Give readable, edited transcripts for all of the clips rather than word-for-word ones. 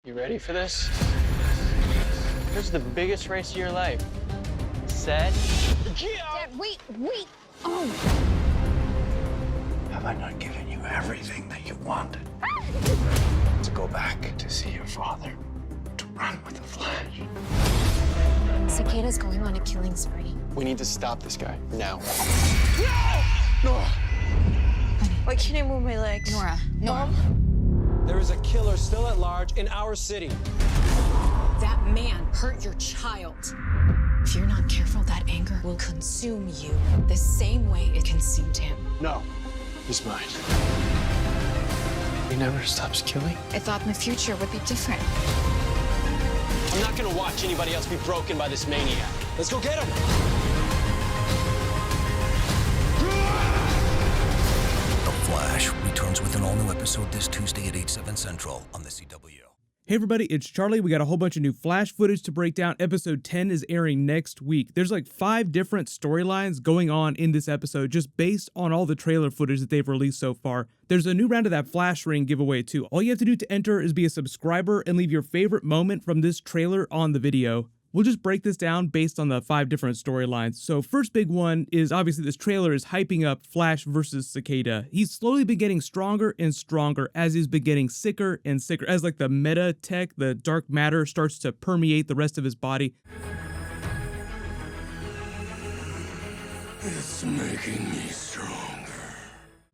You ready for this? This is the biggest race of your life. Set. Dad, wait. Oh. Have I not given you everything that you wanted? To go back to see your father, to run with the Flash. Cicada's going on a killing spree. We need to stop this guy now. Why can't I move my legs? Nora. There is a killer still at large in our city. That man hurt your child. If you're not careful, that anger will consume you the same way it consumed him. No, he's mine. He never stops killing. I thought my future would be different. I'm not gonna watch anybody else be broken by this maniac. Let's go get him. The Flash returns with an all-new episode this Tuesday at 8/7 Central on the CW. Hey everybody, it's Charlie. We got a whole bunch of new Flash footage to break down. Episode 10 is airing next week. There's like 5 different storylines going on in this episode just based on all the trailer footage that they've released so far. There's a new round of that Flash ring giveaway too. All you have to do to enter is be a subscriber and leave your favorite moment from this trailer on the video. We'll just break this down based on the 5 different storylines. So first big one is obviously this trailer is hyping up Flash versus Cicada. He's slowly been getting stronger and stronger as he's been getting sicker and sicker, as like the meta tech, the dark matter starts to permeate the rest of his body. It's making me stronger.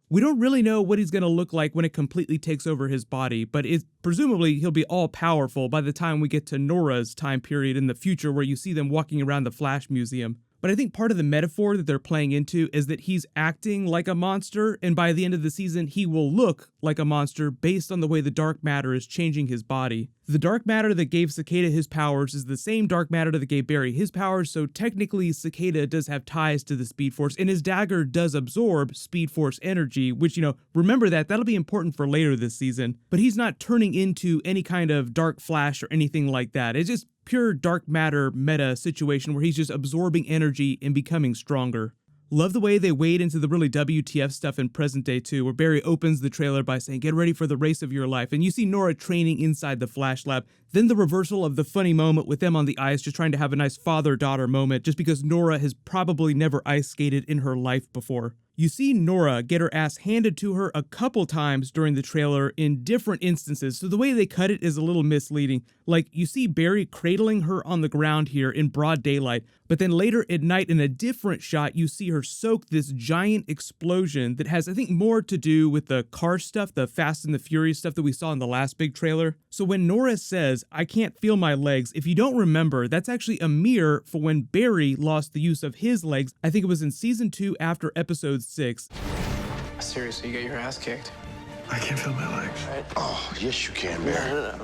We don't really know what he's going to look like when it completely takes over his body, but presumably he'll be all powerful by the time we get to Nora's time period in the future where you see them walking around the Flash Museum. But I think part of the metaphor that they're playing into is that he's acting like a monster, and by the end of the season, he will look like a monster based on the way the dark matter is changing his body. The dark matter that gave Cicada his powers is the same dark matter that gave Barry his powers, so technically Cicada does have ties to the Speed Force, and his dagger does absorb Speed Force energy, which, remember that'll be important for later this season. But he's not turning into any kind of dark Flash or anything like that. It's just pure dark matter meta situation where he's just absorbing energy and becoming stronger. Love the way they wade into the really WTF stuff in present day too, where Barry opens the trailer by saying, "Get ready for the race of your life." And you see Nora training inside the Flash lab. Then the reversal of the funny moment with them on the ice, just trying to have a nice father-daughter moment, just because Nora has probably never ice skated in her life before. You see Nora get her ass handed to her a couple times during the trailer in different instances, so the way they cut it is a little misleading. Like, you see Barry cradling her on the ground here in broad daylight, but then later at night in a different shot, you see her soak this giant explosion that has, I think, more to do with the car stuff, the Fast and the Furious stuff that we saw in the last big trailer. So when Nora says, "I can't feel my legs," if you don't remember, that's actually a mirror for when Barry lost the use of his legs. I think it was in season 2 after episode 6. Seriously, you got your ass kicked. I can't feel my legs. Oh, yes, you can, man.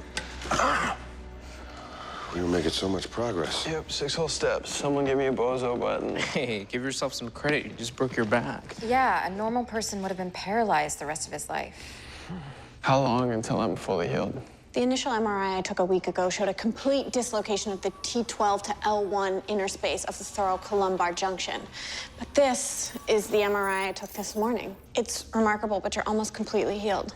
We were making so much progress. Yep, 6 whole steps. Someone give me a bozo button. Hey, give yourself some credit. You just broke your back. Yeah, a normal person would have been paralyzed the rest of his life. How long until I'm fully healed? The initial MRI I took a week ago showed a complete dislocation of the T12 to L1 interspace of the thoracolumbar junction. But this is the MRI I took this morning. It's remarkable, but you're almost completely healed.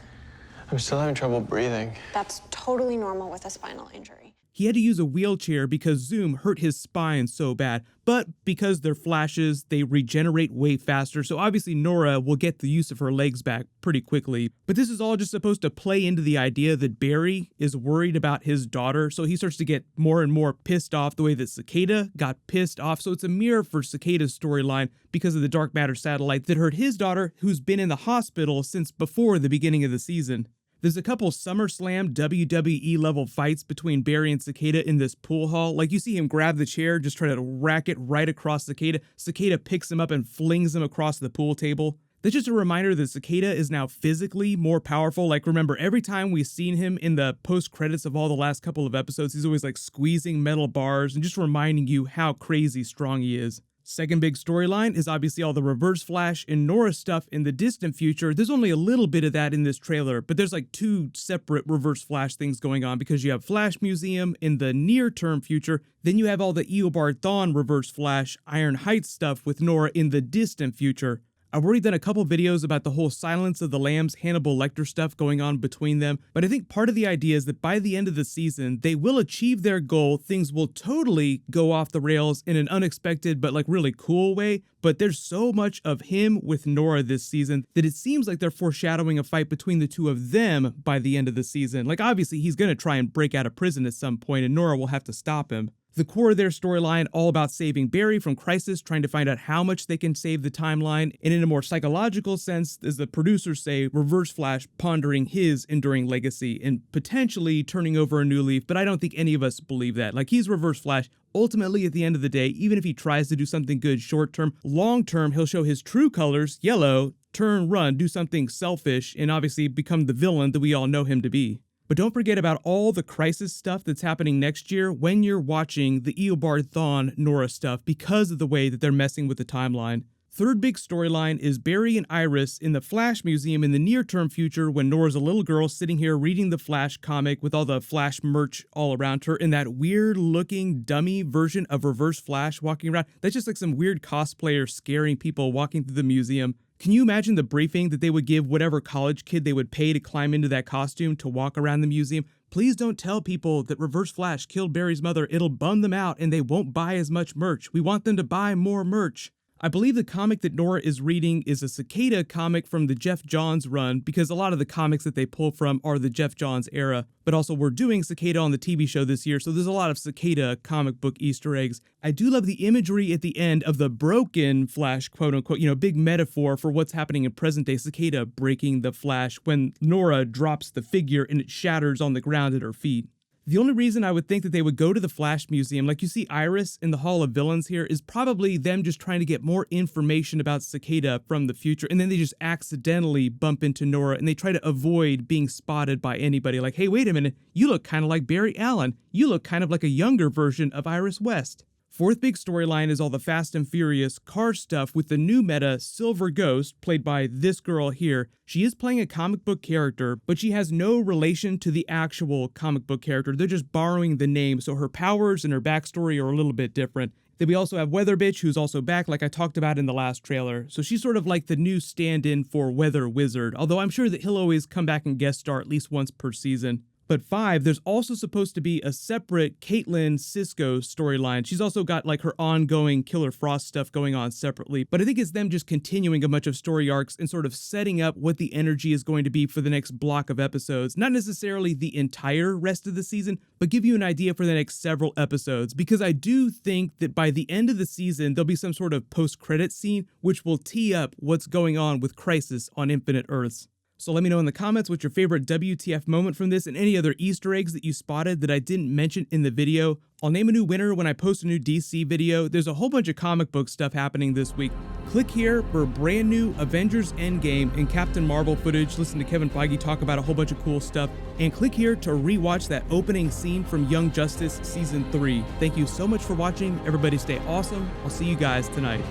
I'm still having trouble breathing. That's totally normal with a spinal injury. He had to use a wheelchair because Zoom hurt his spine so bad, but because they're Flashes, they regenerate way faster, so obviously Nora will get the use of her legs back pretty quickly. But this is all just supposed to play into the idea that Barry is worried about his daughter, so he starts to get more and more pissed off the way that Cicada got pissed off, so it's a mirror for Cicada's storyline because of the dark matter satellite that hurt his daughter, who's been in the hospital since before the beginning of the season. There's a couple SummerSlam WWE level fights between Barry and Cicada in this pool hall. Like, you see him grab the chair, just try to rack it right across Cicada. Cicada picks him up and flings him across the pool table. That's just a reminder that Cicada is now physically more powerful. Like, remember, every time we've seen him in the post-credits of all the last couple of episodes, he's always like squeezing metal bars and just reminding you how crazy strong he is. Second big storyline is obviously all the Reverse Flash and Nora stuff in the distant future. There's only a little bit of that in this trailer, but there's like 2 separate Reverse Flash things going on because you have Flash Museum in the near-term future, then you have all the Eobard Thawne Reverse Flash, Iron Heights stuff with Nora in the distant future. I've already done a couple videos about the whole Silence of the Lambs Hannibal Lecter stuff going on between them, but I think part of the idea is that by the end of the season, they will achieve their goal. Things will totally go off the rails in an unexpected but like really cool way, but there's so much of him with Nora this season that it seems like they're foreshadowing a fight between the two of them by the end of the season. Like obviously he's going to try and break out of prison at some point and Nora will have to stop him. The core of their storyline, all about saving Barry from Crisis, trying to find out how much they can save the timeline, and in a more psychological sense, as the producers say, Reverse Flash pondering his enduring legacy and potentially turning over a new leaf, but I don't think any of us believe that. Like, he's Reverse Flash. Ultimately, at the end of the day, even if he tries to do something good short-term, long-term, he'll show his true colors, yellow, turn, run, do something selfish, and obviously become the villain that we all know him to be. But don't forget about all the Crisis stuff that's happening next year when you're watching the Eobard Thawne Nora stuff because of the way that they're messing with the timeline. Third big storyline is Barry and Iris in the Flash Museum in the near-term future when Nora's a little girl sitting here reading the Flash comic with all the Flash merch all around her in that weird-looking dummy version of Reverse Flash walking around. That's just like some weird cosplayer scaring people walking through the museum. Can you imagine the briefing that they would give whatever college kid they would pay to climb into that costume to walk around the museum? Please don't tell people that Reverse Flash killed Barry's mother. It'll bum them out and they won't buy as much merch. We want them to buy more merch. I believe the comic that Nora is reading is a Cicada comic from the Jeff Johns run, because a lot of the comics that they pull from are the Jeff Johns era, but also we're doing Cicada on the TV show this year, so there's a lot of Cicada comic book Easter eggs. I do love the imagery at the end of the broken Flash, quote unquote, big metaphor for what's happening in present day Cicada breaking the Flash when Nora drops the figure and it shatters on the ground at her feet. The only reason I would think that they would go to the Flash Museum, like you see Iris in the Hall of Villains here, is probably them just trying to get more information about Cicada from the future, and then they just accidentally bump into Nora, and they try to avoid being spotted by anybody. Like, hey, wait a minute, you look kind of like Barry Allen. You look kind of like a younger version of Iris West. Fourth big storyline is all the Fast and Furious car stuff with the new meta Silver Ghost, played by this girl here. She is playing a comic book character, but she has no relation to the actual comic book character. They're just borrowing the name, so her powers and her backstory are a little bit different. Then we also have Weather Bitch, who's also back, like I talked about in the last trailer. So she's sort of like the new stand-in for Weather Wizard, although I'm sure that he'll always come back and guest star at least once per season. But 5, there's also supposed to be a separate Caitlin Cisco storyline. She's also got like her ongoing Killer Frost stuff going on separately, but I think it's them just continuing a bunch of story arcs and sort of setting up what the energy is going to be for the next block of episodes. Not necessarily the entire rest of the season, but give you an idea for the next several episodes, because I do think that by the end of the season, there'll be some sort of post-credit scene which will tee up what's going on with Crisis on Infinite Earths. So let me know in the comments what's your favorite WTF moment from this and any other Easter eggs that you spotted that I didn't mention in the video. I'll name a new winner when I post a new DC video. There's a whole bunch of comic book stuff happening this week. Click here for a brand new Avengers Endgame and Captain Marvel footage. Listen to Kevin Feige talk about a whole bunch of cool stuff. And click here to rewatch that opening scene from Young Justice Season 3. Thank you so much for watching. Everybody stay awesome. I'll see you guys tonight.